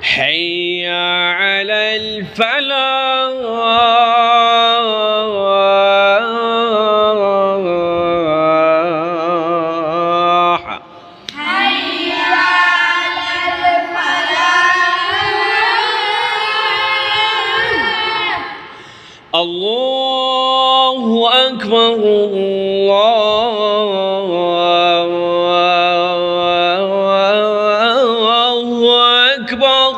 حي على الفلاح الله أكبر الله أكبر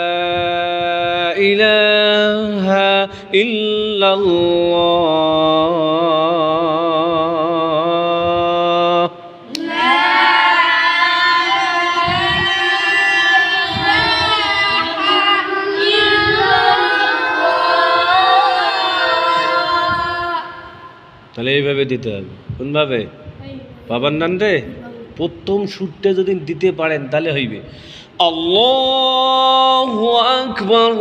لا إله إلا الله তাহলে এইভাবে দিতে হবে। কোনভাবে? বাবার নাম রে প্রথম সুরটা যদি দিতে পারেন তাহলে হইবে আল্লাহু আকবার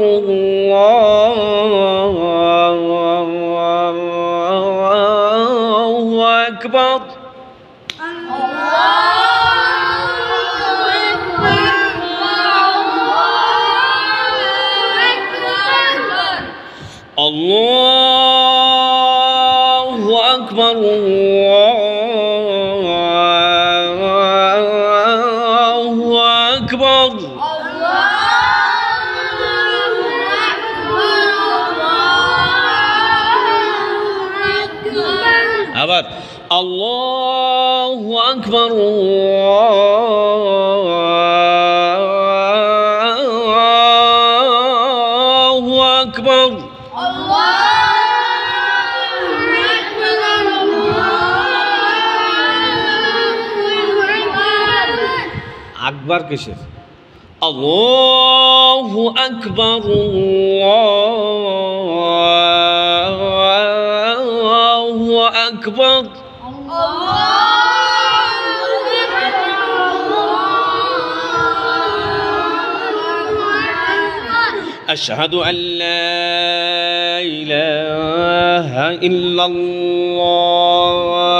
আল্লাহু আকবার আল্লাহু আকবার আল্লাহু আকবার আবার আল্লাহু আকবার আল্লাহু আকবার আকবার কিসের? আল্লাহু আকবার আল্লাহু আকবার أشهد أن لا إله إلا الله